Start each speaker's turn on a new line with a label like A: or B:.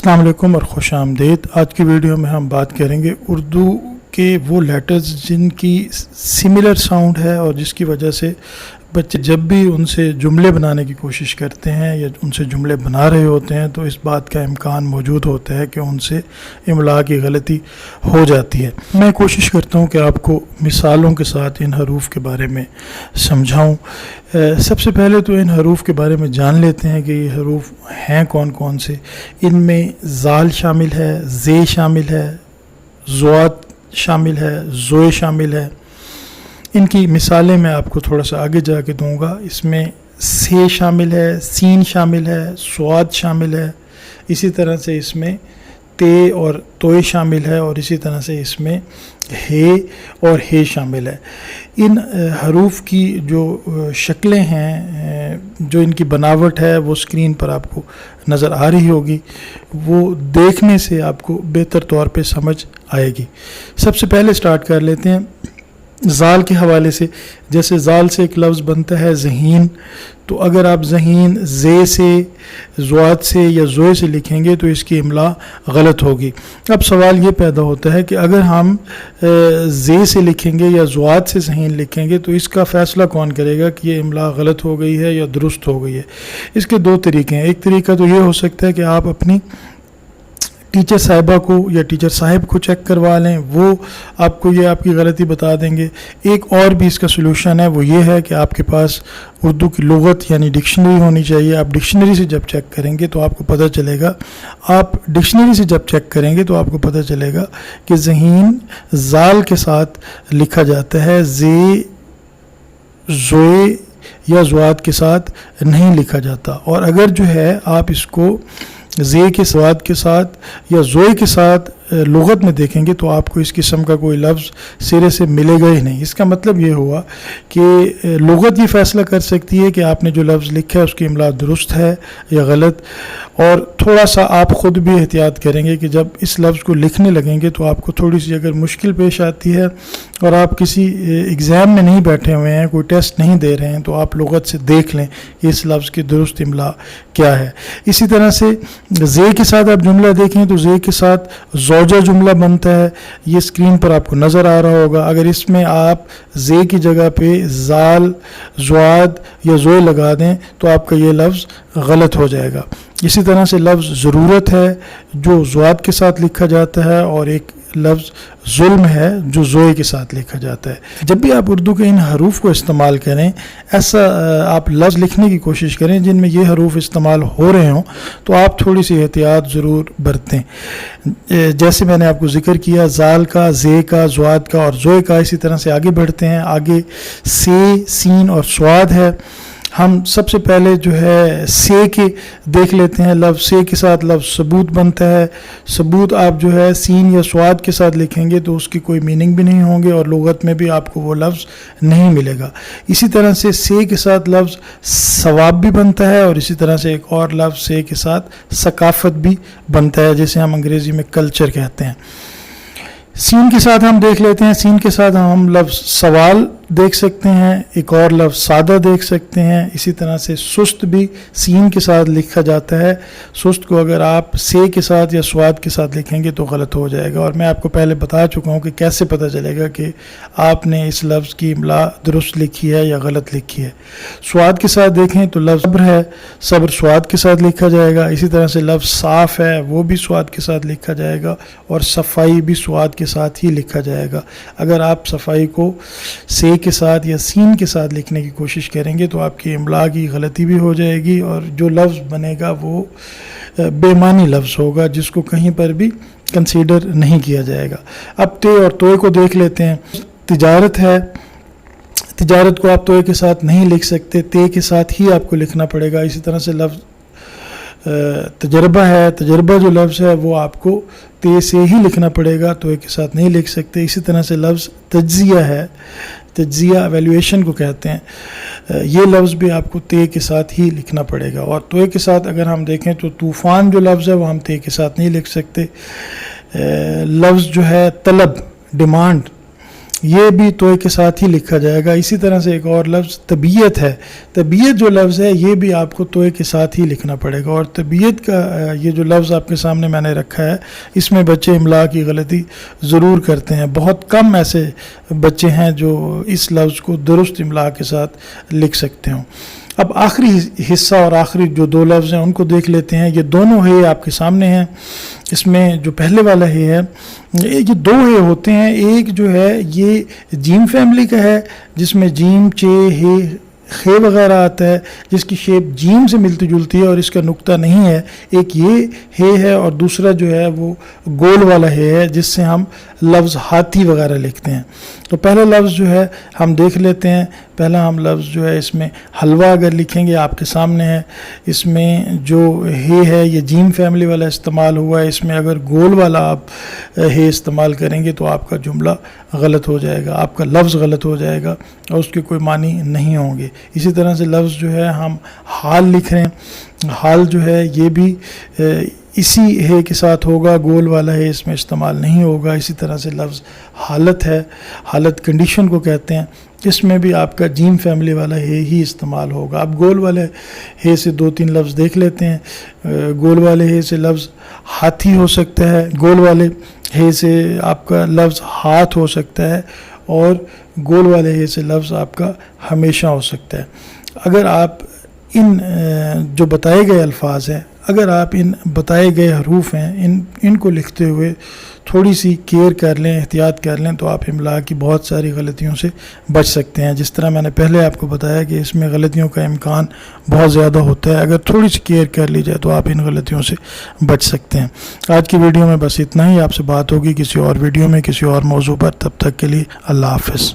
A: السلام علیکم اور خوش آمدید۔ آج کی ویڈیو میں ہم بات کریں گے اردو کے وہ لیٹرز جن کی سملر ساؤنڈ ہے اور جس کی وجہ سے بچے جب بھی ان سے جملے بنانے کی کوشش کرتے ہیں یا ان سے جملے بنا رہے ہوتے ہیں تو اس بات کا امکان موجود ہوتا ہے کہ ان سے املا کی غلطی ہو جاتی ہے۔ میں کوشش کرتا ہوں کہ آپ کو مثالوں کے ساتھ ان حروف کے بارے میں سمجھاؤں۔ سب سے پہلے تو ان حروف کے بارے میں جان لیتے ہیں کہ یہ حروف ہیں کون کون سے۔ ان میں زال شامل ہے، زے شامل ہے، زوات شامل ہے، زوئے شامل ہے۔ ان کی مثالیں میں آپ کو تھوڑا سا آگے جا کے دوں گا۔ اس میں سے شامل ہے، سین شامل ہے، سواد شامل ہے، اسی طرح سے اس میں تے اور توئے شامل ہے، اور اسی طرح سے اس میں ہے اور ہے شامل ہے۔ ان حروف کی جو شکلیں ہیں، جو ان کی بناوٹ ہے، وہ اسکرین پر آپ کو نظر آ رہی ہوگی، وہ دیکھنے سے آپ کو بہتر طور پہ سمجھ آئے گی۔ سب سے پہلے سٹارٹ کر لیتے ہیں زال کے حوالے سے۔ جیسے زال سے ایک لفظ بنتا ہے ذہین، تو اگر آپ ذہین زے سے، زوات سے یا زوئے سے لکھیں گے تو اس کی املا غلط ہوگی۔ اب سوال یہ پیدا ہوتا ہے کہ اگر ہم زے سے لکھیں گے یا زوات سے ذہین لکھیں گے تو اس کا فیصلہ کون کرے گا کہ یہ املا غلط ہو گئی ہے یا درست ہو گئی ہے؟ اس کے دو طریقے ہیں۔ ایک طریقہ تو یہ ہو سکتا ہے کہ آپ اپنی ٹیچر صاحبہ کو یا ٹیچر صاحب کو چیک کروا لیں، وہ آپ کو یہ آپ کی غلطی بتا دیں گے۔ ایک اور بھی اس کا سلوشن ہے، وہ یہ ہے کہ آپ کے پاس اردو کی لغت یعنی ڈکشنری ہونی چاہیے۔ آپ ڈکشنری سے جب چیک کریں گے تو آپ کو پتہ چلے گا، کہ ذہین زال کے ساتھ لکھا جاتا ہے، زے زوئے یا زوات کے ساتھ نہیں لکھا جاتا۔ اور اگر جو ہے آپ اس کو زے کے سواد کے ساتھ یا زوئے کے ساتھ لغت میں دیکھیں گے تو آپ کو اس قسم کا کوئی لفظ سرے سے ملے گا ہی نہیں۔ اس کا مطلب یہ ہوا کہ لغت یہ فیصلہ کر سکتی ہے کہ آپ نے جو لفظ لکھا ہے اس کی املا درست ہے یا غلط۔ اور تھوڑا سا آپ خود بھی احتیاط کریں گے کہ جب اس لفظ کو لکھنے لگیں گے تو آپ کو تھوڑی سی اگر مشکل پیش آتی ہے اور آپ کسی ایگزام میں نہیں بیٹھے ہوئے ہیں، کوئی ٹیسٹ نہیں دے رہے ہیں، تو آپ لغت سے دیکھ لیں کہ اس لفظ کی درست املا کیا ہے۔ اسی طرح سے زے کے ساتھ آپ جملہ دیکھیں تو زے کے ساتھ زوجہ جملہ بنتا ہے، یہ اسکرین پر آپ کو نظر آ رہا ہوگا۔ اگر اس میں آپ زے کی جگہ پہ زال، زواد یا زوئے لگا دیں تو آپ کا یہ لفظ غلط ہو جائے گا۔ اسی طرح سے لفظ ضرورت ہے جو زواد کے ساتھ لکھا جاتا ہے، اور ایک لفظ ظلم ہے جو زوئے کے ساتھ لکھا جاتا ہے۔ جب بھی آپ اردو کے ان حروف کو استعمال کریں، ایسا آپ لفظ لکھنے کی کوشش کریں جن میں یہ حروف استعمال ہو رہے ہوں، تو آپ تھوڑی سی احتیاط ضرور برتیں۔ جیسے میں نے آپ کو ذکر کیا، زال کا، زے کا، زواد کا اور زوئے کا۔ اسی طرح سے آگے بڑھتے ہیں۔ آگے سے، سین اور سواد ہے۔ ہم سب سے پہلے جو ہے سے کے دیکھ لیتے ہیں۔ لفظ سے کے ساتھ لفظ ثبوت بنتا ہے۔ ثبوت آپ جو ہے سین یا سواد کے ساتھ لکھیں گے تو اس کی کوئی میننگ بھی نہیں ہوں گے اور لغت میں بھی آپ کو وہ لفظ نہیں ملے گا۔ اسی طرح سے کے ساتھ لفظ ثواب بھی بنتا ہے، اور اسی طرح سے ایک اور لفظ سے کے ساتھ ثقافت بھی بنتا ہے، جسے ہم انگریزی میں کلچر کہتے ہیں۔ سین کے ساتھ ہم دیکھ لیتے ہیں۔ سین کے ساتھ ہم لفظ سوال دیکھ سکتے ہیں، ایک اور لفظ سادہ دیکھ سکتے ہیں۔ اسی طرح سے سست بھی سین کے ساتھ لکھا جاتا ہے۔ سست کو اگر آپ سے کے ساتھ یا سواد کے ساتھ لکھیں گے تو غلط ہو جائے گا، اور میں آپ کو پہلے بتا چکا ہوں کہ کیسے پتہ چلے گا کہ آپ نے اس لفظ کی املا درست لکھی ہے یا غلط لکھی ہے۔ سواد کے ساتھ دیکھیں تو لفظ صبر ہے، صبر سواد کے ساتھ لکھا جائے گا۔ اسی طرح سے لفظ صاف ہے، وہ بھی سواد کے ساتھ لکھا جائے گا، اور صفائی بھی سواد کے ساتھ ہی لکھا جائے گا۔ اگر آپ صفائی کو سے کے ساتھ یا سین کے ساتھ لکھنے کی کوشش کریں گے تو آپ کی املا کی غلطی بھی ہو جائے گی، اور جو لفظ بنے گا وہ بے معنی لفظ ہوگا جس کو کہیں پر بھی کنسیڈر نہیں کیا جائے گا۔ اب تے اور توئے کو دیکھ لیتے ہیں۔ تجارت ہے، تجارت کو آپ توئے کے ساتھ نہیں لکھ سکتے، تے کے ساتھ ہی آپ کو لکھنا پڑے گا۔ اسی طرح سے لفظ تجربہ ہے، تجربہ جو لفظ ہے وہ آپ کو تے سے ہی لکھنا پڑے گا، توئے کے ساتھ نہیں لکھ سکتے۔ اسی طرح سے لفظ تجزیہ ہے، تجزیہ ایویلویشن کو کہتے ہیں، یہ لفظ بھی آپ کو تے کے ساتھ ہی لکھنا پڑے گا۔ اور توئے کے ساتھ اگر ہم دیکھیں تو طوفان جو لفظ ہے وہ ہم تے کے ساتھ نہیں لکھ سکتے۔ لفظ جو ہے طلب، ڈیمانڈ، یہ بھی توئے کے ساتھ ہی لکھا جائے گا۔ اسی طرح سے ایک اور لفظ طبیعت ہے، طبیعت جو لفظ ہے یہ بھی آپ کو توئے کے ساتھ ہی لکھنا پڑے گا۔ اور طبیعت کا یہ جو لفظ آپ کے سامنے میں نے رکھا ہے، اس میں بچے املا کی غلطی ضرور کرتے ہیں، بہت کم ایسے بچے ہیں جو اس لفظ کو درست املا کے ساتھ لکھ سکتے ہوں۔ اب آخری حصہ اور آخری جو دو لفظ ہیں ان کو دیکھ لیتے ہیں۔ یہ دونوں ہے آپ کے سامنے ہیں۔ اس میں جو پہلے والا ہے یہ دو ہے ہوتے ہیں، ایک جو ہے یہ جیم فیملی کا ہے جس میں جیم، چے، ہے، خے وغیرہ آتا ہے، جس کی شیپ جیم سے ملتی جلتی ہے اور اس کا نقطہ نہیں ہے۔ ایک یہ ہے اور دوسرا جو ہے وہ گول والا ہے جس سے ہم لفظ ہاتھی وغیرہ لکھتے ہیں۔ تو پہلا لفظ جو ہے ہم دیکھ لیتے ہیں۔ پہلا ہم لفظ جو ہے اس میں حلوہ اگر لکھیں گے آپ کے سامنے ہے، اس میں جو ہے یہ جیم فیملی والا استعمال ہوا ہے، اس میں اگر گول والا آپ ہے استعمال کریں گے تو آپ کا جملہ غلط ہو جائے گا، آپ کا لفظ غلط ہو جائے گا اور اس کے کوئی معنی نہیں ہوں گے۔ اسی طرح سے لفظ جو ہے ہم حال لکھ رہے ہیں، حال جو ہے یہ بھی اسی ہے کے ساتھ ہوگا، گول والا ہے اس میں استعمال نہیں ہوگا۔ اسی طرح سے لفظ حالت ہے، حالت کنڈیشن کو کہتے ہیں، اس میں بھی آپ کا جیم فیملی والا ہے ہی استعمال ہوگا۔ اب گول والے ہے سے دو تین لفظ دیکھ لیتے ہیں۔ گول والے ہے سے لفظ ہاتھی ہو سکتا ہے، گول والے ہے سے آپ کا لفظ ہاتھ ہو سکتا ہے، اور گول والے ہے سے لفظ آپ کا ہمیشہ ہو سکتا ہے۔ اگر آپ ان جو بتائے گئے الفاظ ہیں، اگر آپ ان بتائے گئے حروف ہیں ان کو لکھتے ہوئے تھوڑی سی کیئر کر لیں، احتیاط کر لیں، تو آپ املا کی بہت ساری غلطیوں سے بچ سکتے ہیں۔ جس طرح میں نے پہلے آپ کو بتایا کہ اس میں غلطیوں کا امکان بہت زیادہ ہوتا ہے، اگر تھوڑی سی کیئر کر لی جائے تو آپ ان غلطیوں سے بچ سکتے ہیں۔ آج کی ویڈیو میں بس اتنا ہی، آپ سے بات ہوگی کسی اور ویڈیو میں کسی اور موضوع پر، تب تک کے لیے اللہ حافظ۔